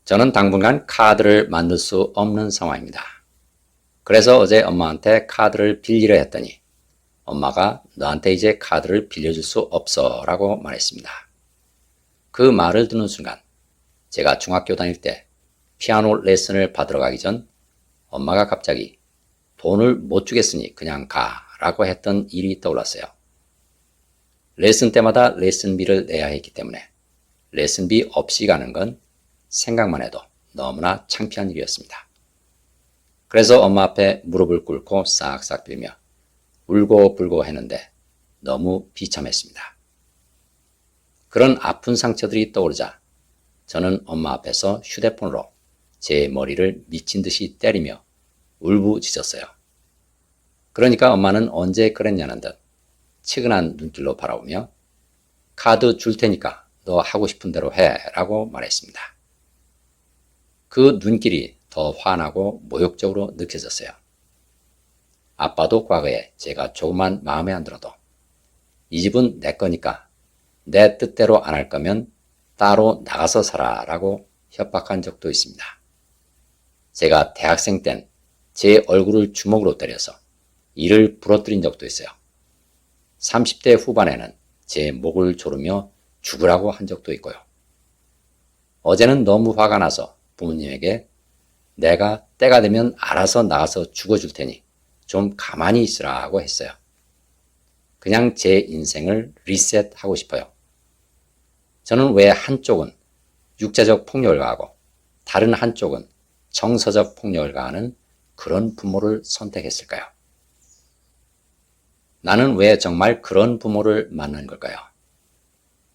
저는 당분간 카드를 만들 수 없는 상황입니다. 그래서 어제 엄마한테 카드를 빌리려 했더니 엄마가 너한테 이제 카드를 빌려줄 수 없어 라고 말했습니다. 그 말을 듣는 순간 제가 중학교 다닐 때 피아노 레슨을 받으러 가기 전 엄마가 갑자기 돈을 못 주겠으니 그냥 가 라고 했던 일이 떠올랐어요. 레슨 때마다 레슨비를 내야 했기 때문에 레슨비 없이 가는 건 생각만 해도 너무나 창피한 일이었습니다. 그래서 엄마 앞에 무릎을 꿇고 싹싹 빌며 울고 불고 했는데 너무 비참했습니다. 그런 아픈 상처들이 떠오르자 저는 엄마 앞에서 휴대폰으로 제 머리를 미친 듯이 때리며 울부짖었어요. 그러니까 엄마는 언제 그랬냐는 듯 치근한 눈길로 바라보며 카드 줄 테니까 너 하고 싶은 대로 해 라고 말했습니다. 그 눈길이 더 화나고 모욕적으로 느껴졌어요. 아빠도 과거에 제가 조금만 마음에 안 들어도 이 집은 내 거니까 내 뜻대로 안 할 거면 따로 나가서 살아 라고 협박한 적도 있습니다. 제가 대학생 땐 제 얼굴을 주먹으로 때려서 이를 부러뜨린 적도 있어요. 30대 후반에는 제 목을 조르며 죽으라고 한 적도 있고요. 어제는 너무 화가 나서 부모님에게 내가 때가 되면 알아서 나가서 죽어줄 테니 좀 가만히 있으라고 했어요. 그냥 제 인생을 리셋하고 싶어요. 저는 왜 한쪽은 육체적 폭력을 가하고 다른 한쪽은 정서적 폭력을 가하는 그런 부모를 선택했을까요? 나는 왜 정말 그런 부모를 만난 걸까요?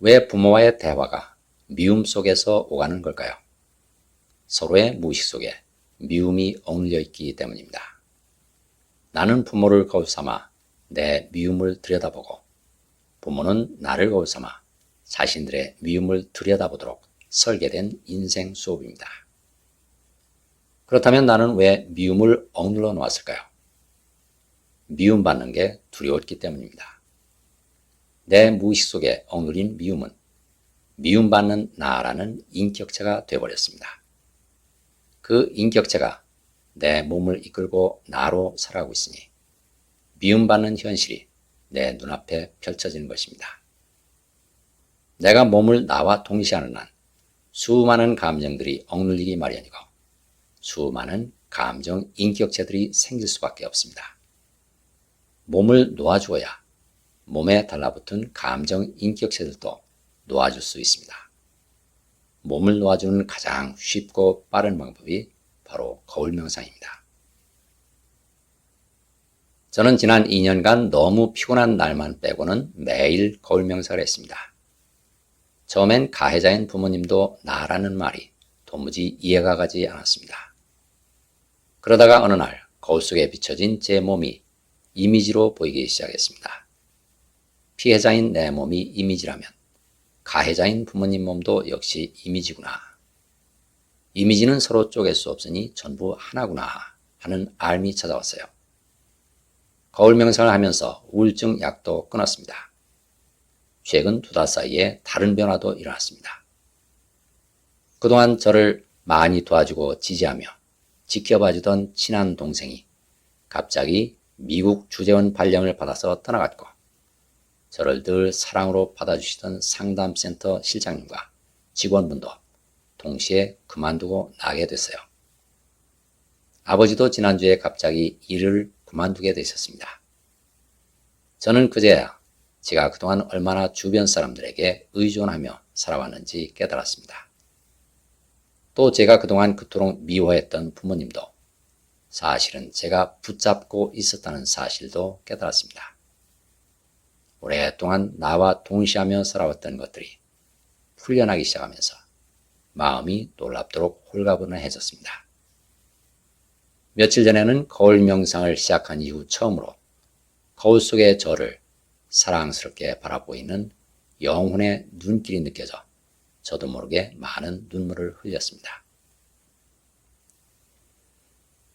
왜 부모와의 대화가 미움 속에서 오가는 걸까요? 서로의 무의식 속에 미움이 억눌려 있기 때문입니다. 나는 부모를 거울 삼아 내 미움을 들여다보고 부모는 나를 거울 삼아 자신들의 미움을 들여다보도록 설계된 인생 수업입니다. 그렇다면 나는 왜 미움을 억눌러 놓았을까요? 미움받는 게 두려웠기 때문입니다. 내 무의식 속에 억눌린 미움은 미움받는 나라는 인격체가 되어버렸습니다. 그 인격체가 내 몸을 이끌고 나로 살아가고 있으니 미움받는 현실이 내 눈앞에 펼쳐지는 것입니다. 내가 몸을 나와 동시하는 한 수많은 감정들이 억눌리기 마련이고 수많은 감정 인격체들이 생길 수밖에 없습니다. 몸을 놓아주어야 몸에 달라붙은 감정 인격체들도 놓아줄 수 있습니다. 몸을 놓아주는 가장 쉽고 빠른 방법이 바로 거울 명상입니다. 저는 지난 2년간 너무 피곤한 날만 빼고는 매일 거울 명상을 했습니다. 처음엔 가해자인 부모님도 나라는 말이 도무지 이해가 가지 않았습니다. 그러다가 어느 날 거울 속에 비춰진 제 몸이 이미지로 보이기 시작했습니다. 피해자인 내 몸이 이미지라면 가해자인 부모님 몸도 역시 이미지구나. 이미지는 서로 쪼갤 수 없으니 전부 하나구나 하는 알미 찾아왔어요. 거울 명상을 하면서 우울증 약도 끊었습니다. 최근 2달 사이에 다른 변화도 일어났습니다. 그동안 저를 많이 도와주고 지지하며 지켜봐주던 친한 동생이 갑자기 미국 주재원 발령을 받아서 떠나갔고 저를 늘 사랑으로 받아주시던 상담센터 실장님과 직원분도 동시에 그만두고 나가게 됐어요. 아버지도 지난주에 갑자기 일을 그만두게 되셨습니다. 저는 그제야 제가 그동안 얼마나 주변 사람들에게 의존하며 살아왔는지 깨달았습니다. 또 제가 그동안 그토록 미워했던 부모님도 사실은 제가 붙잡고 있었다는 사실도 깨달았습니다. 오랫동안 나와 동시하며 살아왔던 것들이 풀려나기 시작하면서 마음이 놀랍도록 홀가분해졌습니다. 며칠 전에는 거울 명상을 시작한 이후 처음으로 거울 속의 저를 사랑스럽게 바라보고 있는 영혼의 눈길이 느껴져 저도 모르게 많은 눈물을 흘렸습니다.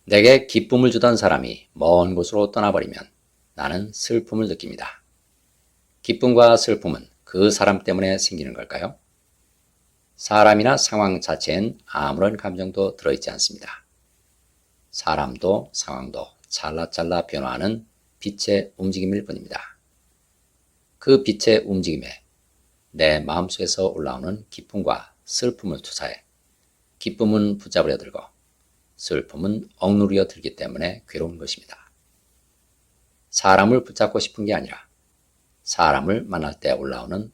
내게 기쁨을 주던 사람이 먼 곳으로 떠나버리면 나는 슬픔을 느낍니다. 기쁨과 슬픔은 그 사람 때문에 생기는 걸까요? 사람이나 상황 자체엔 아무런 감정도 들어있지 않습니다. 사람도 상황도 찰나찰나 변화하는 빛의 움직임일 뿐입니다. 그 빛의 움직임에 내 마음속에서 올라오는 기쁨과 슬픔을 투사해 기쁨은 붙잡으려 들고 슬픔은 억누르려 들기 때문에 괴로운 것입니다. 사람을 붙잡고 싶은 게 아니라 사람을 만날 때 올라오는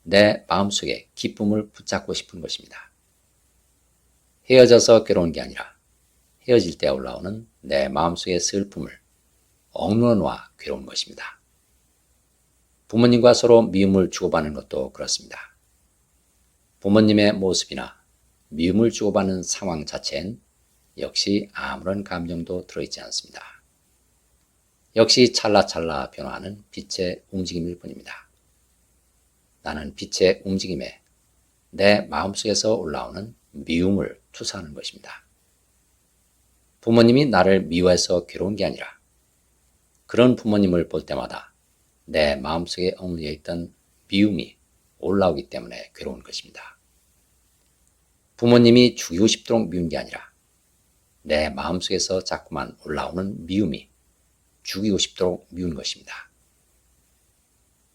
내 마음속에 기쁨을 붙잡고 싶은 것입니다. 헤어져서 괴로운 게 아니라 헤어질 때 올라오는 내 마음속의 슬픔을 억누러 놓아 괴로운 것입니다. 부모님과 서로 미움을 주고받는 것도 그렇습니다. 부모님의 모습이나 미움을 주고받는 상황 자체엔 역시 아무런 감정도 들어있지 않습니다. 역시 찰나찰나 변화하는 빛의 움직임일 뿐입니다. 나는 빛의 움직임에 내 마음속에서 올라오는 미움을 투사하는 것입니다. 부모님이 나를 미워해서 괴로운 게 아니라 그런 부모님을 볼 때마다 내 마음속에 억눌려 있던 미움이 올라오기 때문에 괴로운 것입니다. 부모님이 죽이고 싶도록 미운 게 아니라 내 마음속에서 자꾸만 올라오는 미움이 죽이고 싶도록 미운 것입니다.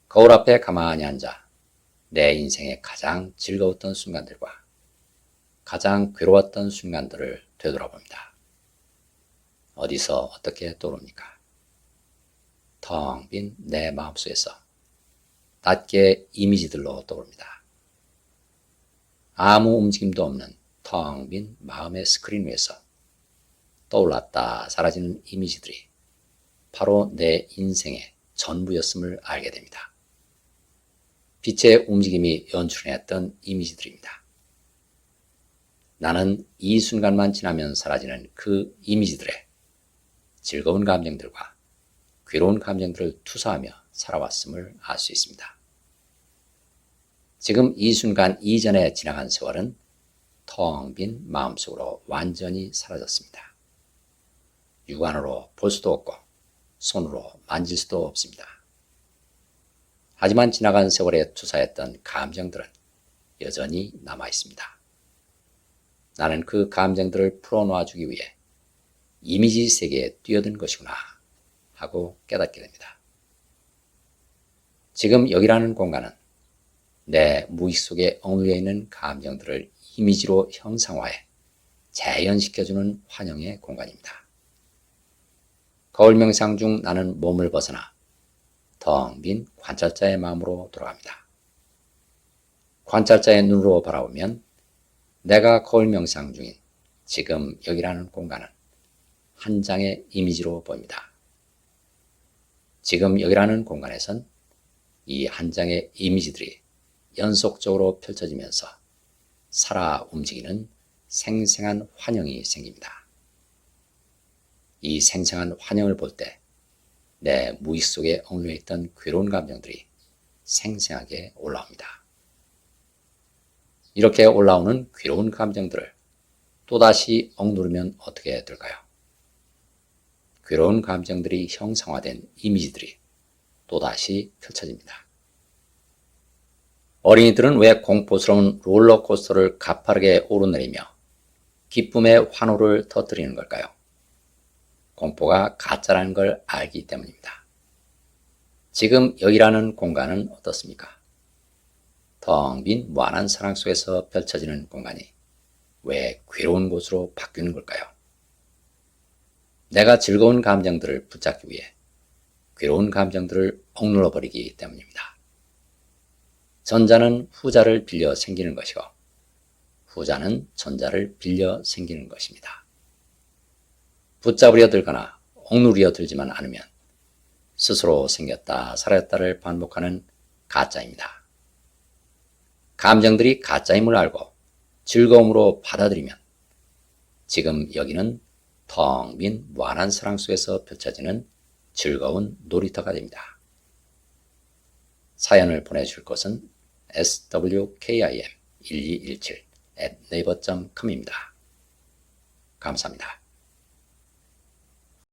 거울 앞에 가만히 앉아 내 인생의 가장 즐거웠던 순간들과 가장 괴로웠던 순간들을 되돌아봅니다. 어디서 어떻게 떠오릅니까? 텅 빈 내 마음속에서 낮게 이미지들로 떠오릅니다. 아무 움직임도 없는 텅 빈 마음의 스크린 위에서 떠올랐다 사라지는 이미지들이 바로 내 인생의 전부였음을 알게 됩니다. 빛의 움직임이 연출해냈던 이미지들입니다. 나는 이 순간만 지나면 사라지는 그 이미지들의 즐거운 감정들과 괴로운 감정들을 투사하며 살아왔음을 알 수 있습니다. 지금 이 순간 이전에 지나간 세월은 텅 빈 마음속으로 완전히 사라졌습니다. 육안으로 볼 수도 없고 손으로 만질 수도 없습니다. 하지만 지나간 세월에 투사했던 감정들은 여전히 남아 있습니다. 나는 그 감정들을 풀어놓아주기 위해 이미지 세계에 뛰어든 것이구나 하고 깨닫게 됩니다. 지금 여기라는 공간은 내 무의식 속에 억눌려 있는 감정들을 이미지로 형상화해 재현시켜주는 환영의 공간입니다. 거울 명상 중 나는 몸을 벗어나 텅 빈 관찰자의 마음으로 돌아갑니다. 관찰자의 눈으로 바라보면 내가 거울 명상 중인 지금 여기라는 공간은 한 장의 이미지로 보입니다. 지금 여기라는 공간에선 이 한 장의 이미지들이 연속적으로 펼쳐지면서 살아 움직이는 생생한 환영이 생깁니다. 이 생생한 환영을 볼 때 내 무의식 속에 억눌려 있던 괴로운 감정들이 생생하게 올라옵니다. 이렇게 올라오는 괴로운 감정들을 또다시 억누르면 어떻게 될까요? 괴로운 감정들이 형상화된 이미지들이 또다시 펼쳐집니다. 어린이들은 왜 공포스러운 롤러코스터를 가파르게 오르내리며 기쁨의 환호를 터뜨리는 걸까요? 공포가 가짜라는 걸 알기 때문입니다. 지금 여기라는 공간은 어떻습니까? 텅 빈 무한한 사랑 속에서 펼쳐지는 공간이 왜 괴로운 곳으로 바뀌는 걸까요? 내가 즐거운 감정들을 붙잡기 위해 괴로운 감정들을 억눌러버리기 때문입니다. 전자는 후자를 빌려 생기는 것이고 후자는 전자를 빌려 생기는 것입니다. 붙잡으려 들거나 억누르려 들지만 않으면 스스로 생겼다 사라졌다를 반복하는 가짜입니다. 감정들이 가짜임을 알고 즐거움으로 받아들이면 지금 여기는 텅 빈 무한한 사랑 속에서 펼쳐지는 즐거운 놀이터가 됩니다. 사연을 보내줄 곳은 swkim1217@naver.com입니다. 감사합니다.